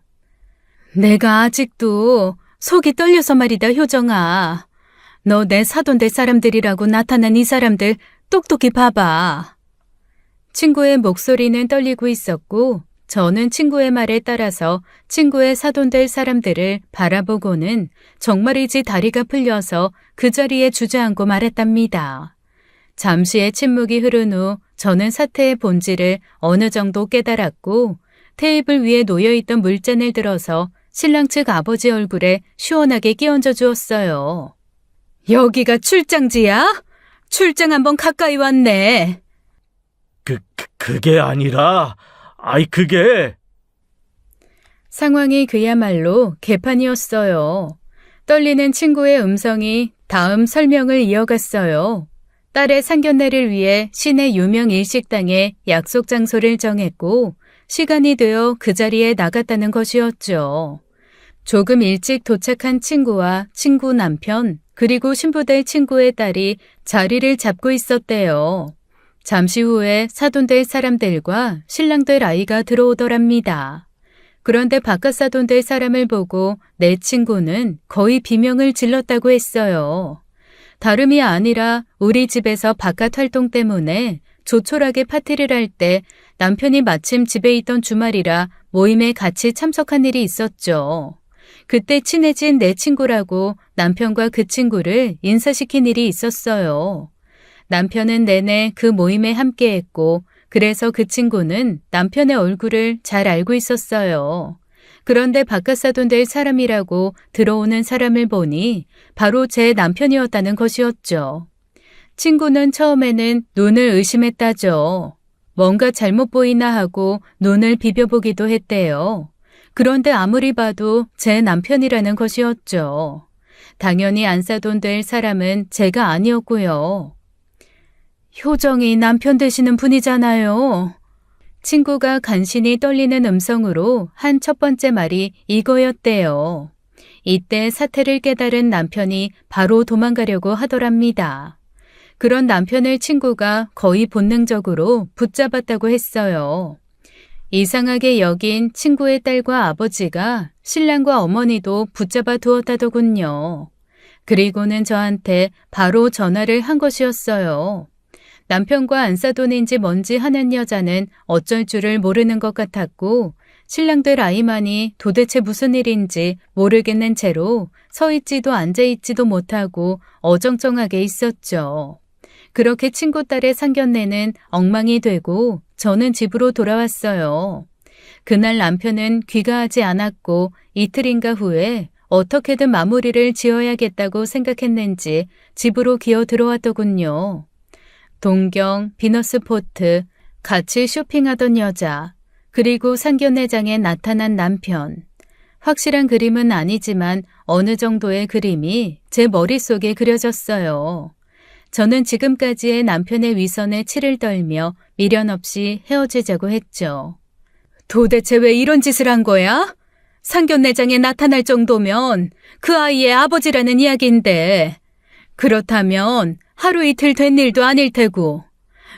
내가 아직도 속이 떨려서 말이다, 효정아. 너 내 사돈될 사람들이라고 나타난 이 사람들 똑똑히 봐봐. 친구의 목소리는 떨리고 있었고 저는 친구의 말에 따라서 친구의 사돈될 사람들을 바라보고는 정말이지 다리가 풀려서 그 자리에 주저앉고 말았답니다. 잠시의 침묵이 흐른 후 저는 사태의 본질을 어느 정도 깨달았고 테이블 위에 놓여있던 물잔을 들어서 신랑 측 아버지 얼굴에 시원하게 끼얹어 주었어요. 여기가 출장지야? 출장 한번 가까이 왔네. 그게 아니라, 그게. 상황이 그야말로 개판이었어요. 떨리는 친구의 음성이 다음 설명을 이어갔어요. 딸의 상견례를 위해 시내 유명 일식당에 약속 장소를 정했고 시간이 되어 그 자리에 나갔다는 것이었죠. 조금 일찍 도착한 친구와 친구 남편 그리고 신부될 친구의 딸이 자리를 잡고 있었대요. 잠시 후에 사돈될 사람들과 신랑될 아이가 들어오더랍니다. 그런데 바깥 사돈될 사람을 보고 내 친구는 거의 비명을 질렀다고 했어요. 다름이 아니라 우리 집에서 바깥 활동 때문에 조촐하게 파티를 할 때 남편이 마침 집에 있던 주말이라 모임에 같이 참석한 일이 있었죠. 그때 친해진 내 친구라고 남편과 그 친구를 인사시킨 일이 있었어요. 남편은 내내 그 모임에 함께했고 그래서 그 친구는 남편의 얼굴을 잘 알고 있었어요. 그런데 바깥 사돈될 사람이라고 들어오는 사람을 보니 바로 제 남편이었다는 것이었죠. 친구는 처음에는 눈을 의심했다죠. 뭔가 잘못 보이나 하고 눈을 비벼보기도 했대요. 그런데 아무리 봐도 제 남편이라는 것이었죠. 당연히 안사돈 될 사람은 제가 아니었고요. 효정이 남편 되시는 분이잖아요. 친구가 간신히 떨리는 음성으로 한 첫 번째 말이 이거였대요. 이때 사태를 깨달은 남편이 바로 도망가려고 하더랍니다. 그런 남편을 친구가 거의 본능적으로 붙잡았다고 했어요. 이상하게 여긴 친구의 딸과 아버지가 신랑과 어머니도 붙잡아 두었다더군요. 그리고는 저한테 바로 전화를 한 것이었어요. 남편과 안사돈인지 뭔지 하는 여자는 어쩔 줄을 모르는 것 같았고 신랑 될 아이만이 도대체 무슨 일인지 모르겠는 채로 서 있지도 앉아 있지도 못하고 어정쩡하게 있었죠. 그렇게 친구 딸의 상견례는 엉망이 되고 저는 집으로 돌아왔어요. 그날 남편은 귀가하지 않았고 이틀인가 후에 어떻게든 마무리를 지어야겠다고 생각했는지 집으로 기어 들어왔더군요. 동경, 비너스포트, 같이 쇼핑하던 여자, 그리고 상견례장에 나타난 남편. 확실한 그림은 아니지만 어느 정도의 그림이 제 머릿속에 그려졌어요. 저는 지금까지의 남편의 위선에 치를 떨며 미련 없이 헤어지자고 했죠. 도대체 왜 이런 짓을 한 거야? 상견례장에 나타날 정도면 그 아이의 아버지라는 이야기인데, 그렇다면 하루 이틀 된 일도 아닐 테고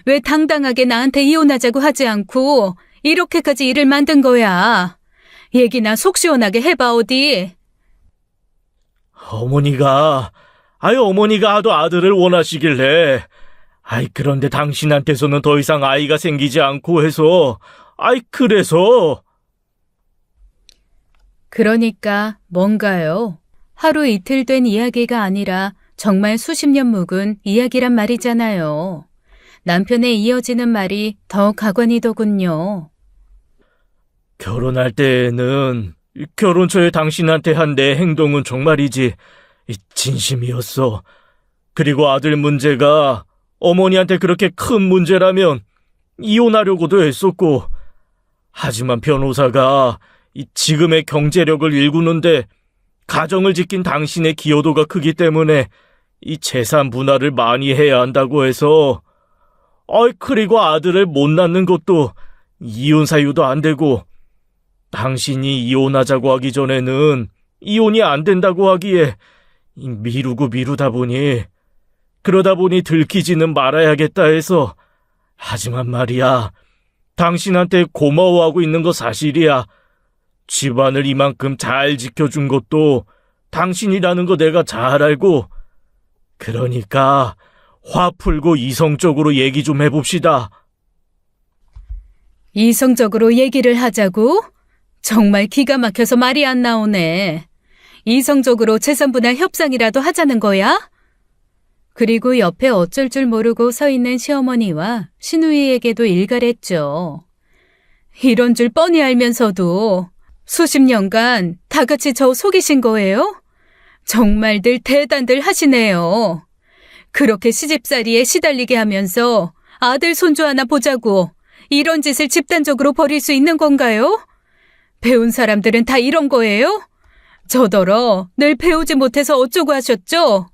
왜 당당하게 나한테 이혼하자고 하지 않고 이렇게까지 일을 만든 거야? 얘기나 속 시원하게 해봐 어디. 어머니가 하도 아들을 원하시길래, 그런데 당신한테서는 더 이상 아이가 생기지 않고 해서, 그래서. 그러니까 뭔가요? 하루 이틀 된 이야기가 아니라 정말 수십 년 묵은 이야기란 말이잖아요. 남편의 이어지는 말이 더 가관이더군요. 결혼할 때에는 결혼 초에 당신한테 한 내 행동은 정말이지 진심이었어. 그리고 아들 문제가 어머니한테 그렇게 큰 문제라면 이혼하려고도 했었고, 하지만 변호사가 지금의 경제력을 일구는데 가정을 지킨 당신의 기여도가 크기 때문에 이 재산 분할을 많이 해야 한다고 해서, 그리고 아들을 못 낳는 것도 이혼 사유도 안 되고, 당신이 이혼하자고 하기 전에는 이혼이 안 된다고 하기에 미루고 미루다 보니, 그러다 보니 들키지는 말아야겠다 해서. 하지만 말이야, 당신한테 고마워하고 있는 거 사실이야. 집안을 이만큼 잘 지켜준 것도 당신이라는 거 내가 잘 알고. 그러니까 화 풀고 이성적으로 얘기 좀 해봅시다. 이성적으로 얘기를 하자고? 정말 기가 막혀서 말이 안 나오네. 이성적으로 재산분할 협상이라도 하자는 거야? 그리고 옆에 어쩔 줄 모르고 서 있는 시어머니와 시누이에게도 일갈했죠. 이런 줄 뻔히 알면서도 수십 년간 다 같이 저 속이신 거예요? 정말들 대단들 하시네요. 그렇게 시집살이에 시달리게 하면서 아들 손주 하나 보자고 이런 짓을 집단적으로 벌일 수 있는 건가요? 배운 사람들은 다 이런 거예요? 저더러 늘 배우지 못해서 어쩌고 하셨죠?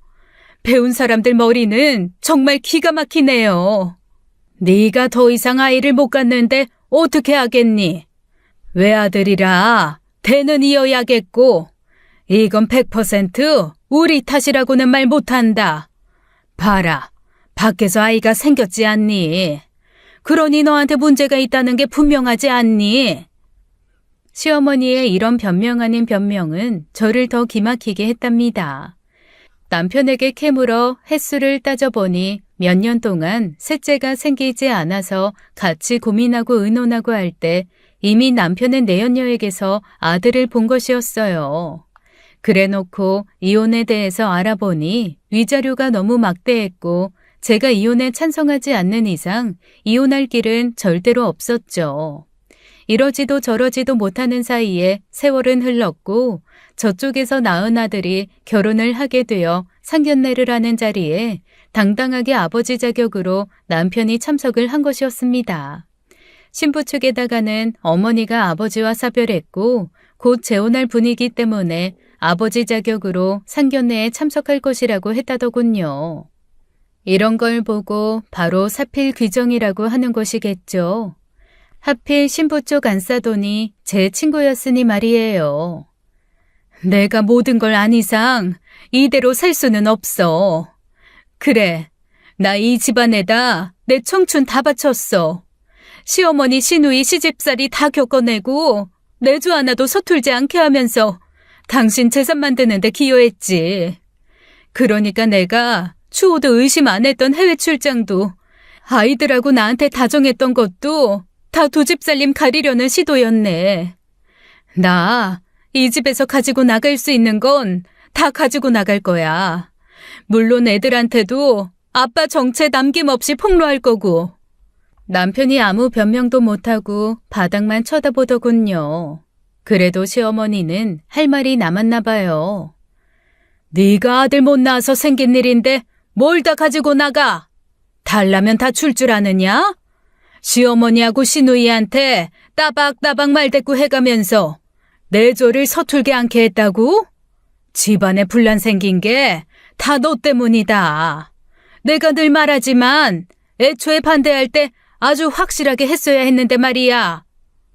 배운 사람들 머리는 정말 기가 막히네요. 네가 더 이상 아이를 못 갖는데 어떻게 하겠니? 외아들이라 대는 이어야겠고, 이건 100% 우리 탓이라고는 말 못한다. 봐라, 밖에서 아이가 생겼지 않니? 그러니 너한테 문제가 있다는 게 분명하지 않니? 시어머니의 이런 변명 아닌 변명은 저를 더 기막히게 했답니다. 남편에게 캐물어 횟수를 따져보니 몇 년 동안 셋째가 생기지 않아서 같이 고민하고 의논하고 할 때 이미 남편은 내연녀에게서 아들을 본 것이었어요. 그래놓고 이혼에 대해서 알아보니 위자료가 너무 막대했고 제가 이혼에 찬성하지 않는 이상 이혼할 길은 절대로 없었죠. 이러지도 저러지도 못하는 사이에 세월은 흘렀고 저쪽에서 낳은 아들이 결혼을 하게 되어 상견례를 하는 자리에 당당하게 아버지 자격으로 남편이 참석을 한 것이었습니다. 신부 측에다가는 어머니가 아버지와 사별했고 곧 재혼할 분이기 때문에 아버지 자격으로 상견례에 참석할 것이라고 했다더군요. 이런 걸 보고 바로 사필 규정이라고 하는 것이겠죠. 하필 신부 쪽 안싸돈이 제 친구였으니 말이에요. 내가 모든 걸 안 이상 이대로 살 수는 없어. 그래, 나 이 집안에다 내 청춘 다 바쳤어. 시어머니 시누이 시집살이 다 겪어내고 내주 하나도 서툴지 않게 하면서 당신 재산 만드는데 기여했지. 그러니까 내가 추호도 의심 안 했던 해외 출장도 아이들하고 나한테 다정했던 것도 다 두 집 살림 가리려는 시도였네. 나 이 집에서 가지고 나갈 수 있는 건 다 가지고 나갈 거야. 물론 애들한테도 아빠 정체 남김없이 폭로할 거고. 남편이 아무 변명도 못하고 바닥만 쳐다보더군요. 그래도 시어머니는 할 말이 남았나 봐요. 네가 아들 못 낳아서 생긴 일인데 뭘 다 가지고 나가? 달라면 다 줄 줄 아느냐? 시어머니하고 시누이한테 따박따박 말대꾸 해가면서 내 조를 서툴게 않게 했다고? 집안에 분란 생긴 게 다 너 때문이다. 내가 늘 말하지만 애초에 반대할 때 아주 확실하게 했어야 했는데 말이야.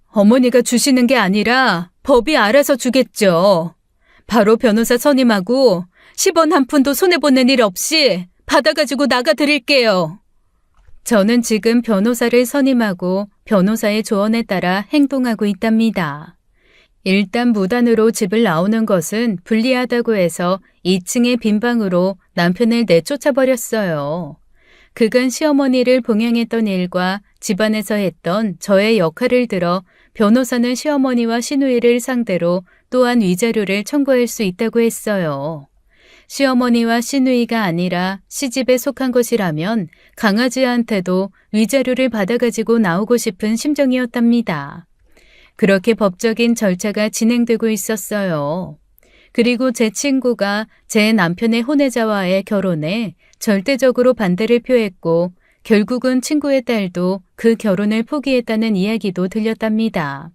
어머니가 주시는 게 아니라 법이 알아서 주겠죠. 바로 변호사 선임하고 10원 한 푼도 손해보는 일 없이 받아가지고 나가드릴게요. 저는 지금 변호사를 선임하고 변호사의 조언에 따라 행동하고 있답니다. 일단 무단으로 집을 나오는 것은 불리하다고 해서 2층의 빈 방으로 남편을 내쫓아버렸어요. 그간 시어머니를 봉양했던 일과 집안에서 했던 저의 역할을 들어 변호사는 시어머니와 시누이를 상대로 또한 위자료를 청구할 수 있다고 했어요. 시어머니와 시누이가 아니라 시집에 속한 것이라면 강아지한테도 위자료를 받아가지고 나오고 싶은 심정이었답니다. 그렇게 법적인 절차가 진행되고 있었어요. 그리고 제 친구가 제 남편의 혼외자와의 결혼에 절대적으로 반대를 표했고 결국은 친구의 딸도 그 결혼을 포기했다는 이야기도 들렸답니다.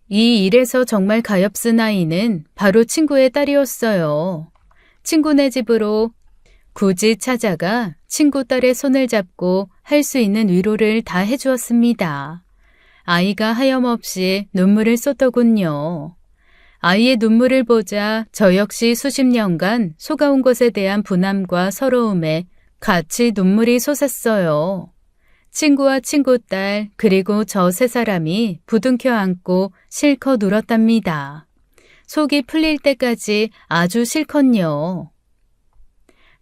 이 일에서 정말 가엾은 아이는 바로 친구의 딸이었어요. 친구네 집으로 굳이 찾아가 친구 딸의 손을 잡고 할 수 있는 위로를 다 해주었습니다. 아이가 하염없이 눈물을 쏟더군요. 아이의 눈물을 보자 저 역시 수십 년간 속아온 것에 대한 분함과 서러움에 같이 눈물이 솟았어요. 친구와 친구 딸 그리고 저 세 사람이 부둥켜 안고 실컷 울었답니다. 속이 풀릴 때까지 아주 실컷요.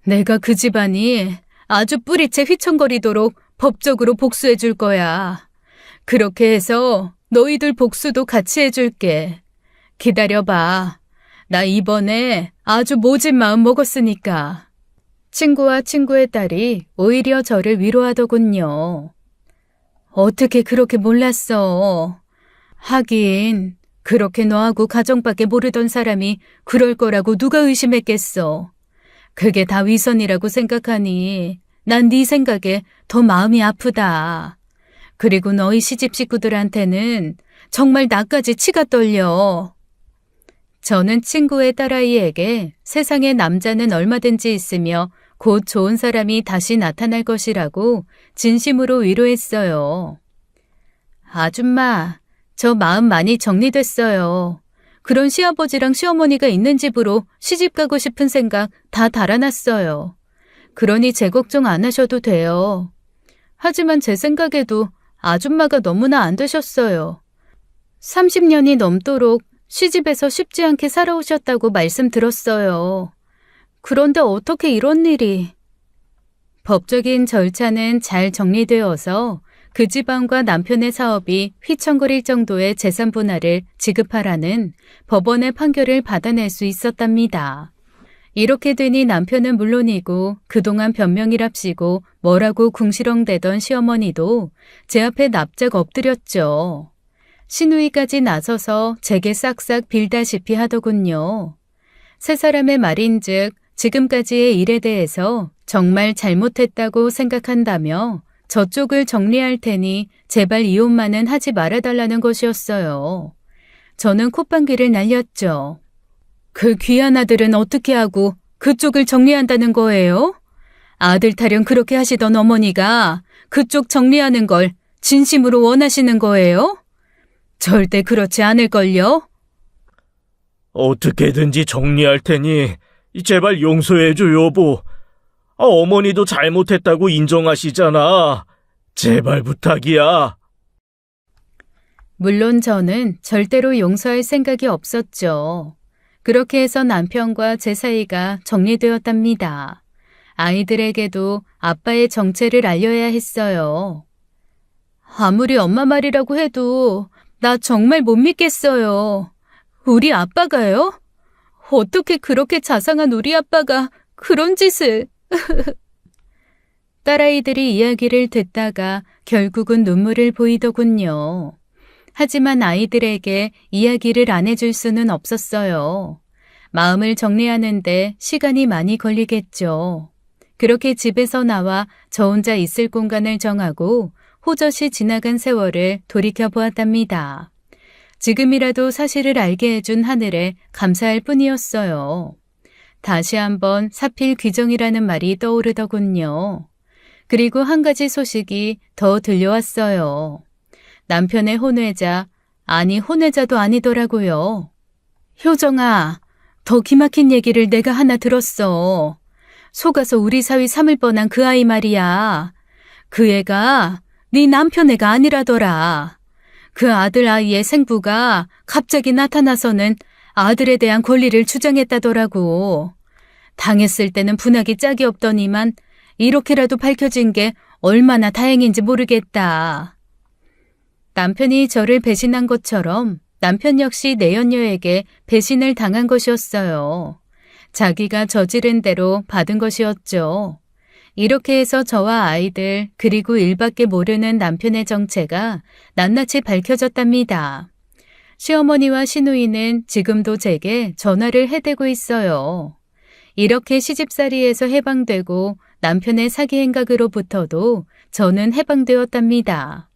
내가 그 집안이 아주 뿌리채 휘청거리도록 법적으로 복수해 줄 거야. 그렇게 해서 너희들 복수도 같이 해줄게. 기다려봐. 나 이번에 아주 모진 마음 먹었으니까. 친구와 친구의 딸이 오히려 저를 위로하더군요. 어떻게 그렇게 몰랐어. 하긴 그렇게 너하고 가정밖에 모르던 사람이 그럴 거라고 누가 의심했겠어. 그게 다 위선이라고 생각하니 난 네 생각에 더 마음이 아프다. 그리고 너희 시집 식구들한테는 정말 나까지 치가 떨려. 저는 친구의 딸아이에게 세상에 남자는 얼마든지 있으며 곧 좋은 사람이 다시 나타날 것이라고 진심으로 위로했어요. 아줌마, 저 마음 많이 정리됐어요. 그런 시아버지랑 시어머니가 있는 집으로 시집 가고 싶은 생각 다 달아났어요. 그러니 제 걱정 안 하셔도 돼요. 하지만 제 생각에도 아줌마가 너무나 안 되셨어요. 30년이 넘도록 시집에서 쉽지 않게 살아오셨다고 말씀 들었어요. 그런데 어떻게 이런 일이? 법적인 절차는 잘 정리되어서 그 집안과 남편의 사업이 휘청거릴 정도의 재산 분할을 지급하라는 법원의 판결을 받아낼 수 있었답니다. 이렇게 되니 남편은 물론이고 그동안 변명이랍시고 뭐라고 궁시렁대던 시어머니도 제 앞에 납작 엎드렸죠. 시누이까지 나서서 제게 싹싹 빌다시피 하더군요. 세 사람의 말인즉 지금까지의 일에 대해서 정말 잘못했다고 생각한다며 저쪽을 정리할 테니 제발 이혼만은 하지 말아달라는 것이었어요. 저는 콧방귀를 날렸죠. 그 귀한 아들은 어떻게 하고 그쪽을 정리한다는 거예요? 아들 타령 그렇게 하시던 어머니가 그쪽 정리하는 걸 진심으로 원하시는 거예요? 절대 그렇지 않을걸요? 어떻게든지 정리할 테니 제발 용서해줘, 여보. 어머니도 잘못했다고 인정하시잖아. 제발 부탁이야. 물론 저는 절대로 용서할 생각이 없었죠. 그렇게 해서 남편과 제 사이가 정리되었답니다. 아이들에게도 아빠의 정체를 알려야 했어요. 아무리 엄마 말이라고 해도 나 정말 못 믿겠어요. 우리 아빠가요? 어떻게 그렇게 자상한 우리 아빠가 그런 짓을... 딸아이들이 이야기를 듣다가 결국은 눈물을 보이더군요. 하지만 아이들에게 이야기를 안 해줄 수는 없었어요. 마음을 정리하는데 시간이 많이 걸리겠죠. 그렇게 집에서 나와 저 혼자 있을 공간을 정하고 호젓이 지나간 세월을 돌이켜보았답니다. 지금이라도 사실을 알게 해준 하늘에 감사할 뿐이었어요. 다시 한번 사필 귀정이라는 말이 떠오르더군요. 그리고 한 가지 소식이 더 들려왔어요. 남편의 혼외자, 아니 혼외자도 아니더라고요. 효정아, 더 기막힌 얘기를 내가 하나 들었어. 속아서 우리 사위 삼을 뻔한 그 아이 말이야. 그 애가 네 남편 애가 아니라더라. 그 아들 아이의 생부가 갑자기 나타나서는 아들에 대한 권리를 주장했다더라고. 당했을 때는 분하기 짝이 없더니만 이렇게라도 밝혀진 게 얼마나 다행인지 모르겠다. 남편이 저를 배신한 것처럼 남편 역시 내연녀에게 배신을 당한 것이었어요. 자기가 저지른 대로 받은 것이었죠. 이렇게 해서 저와 아이들 그리고 일밖에 모르는 남편의 정체가 낱낱이 밝혀졌답니다. 시어머니와 시누이는 지금도 제게 전화를 해대고 있어요. 이렇게 시집살이에서 해방되고 남편의 사기 행각으로부터도 저는 해방되었답니다.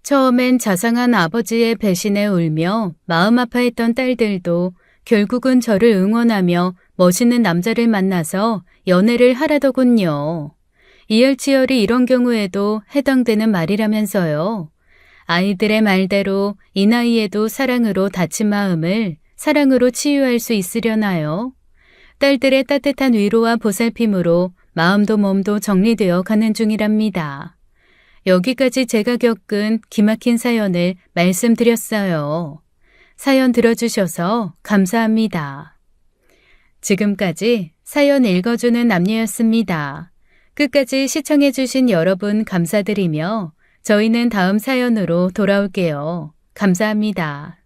처음엔 자상한 아버지의 배신에 울며 마음 아파했던 딸들도 결국은 저를 응원하며 멋있는 남자를 만나서 연애를 하라더군요. 이열치열이 이런 경우에도 해당되는 말이라면서요. 아이들의 말대로 이 나이에도 사랑으로 다친 마음을 사랑으로 치유할 수 있으려나요? 딸들의 따뜻한 위로와 보살핌으로 마음도 몸도 정리되어 가는 중이랍니다. 여기까지 제가 겪은 기막힌 사연을 말씀드렸어요. 사연 들어주셔서 감사합니다. 지금까지 사연 읽어주는 남녀였습니다. 끝까지 시청해주신 여러분 감사드리며 저희는 다음 사연으로 돌아올게요. 감사합니다.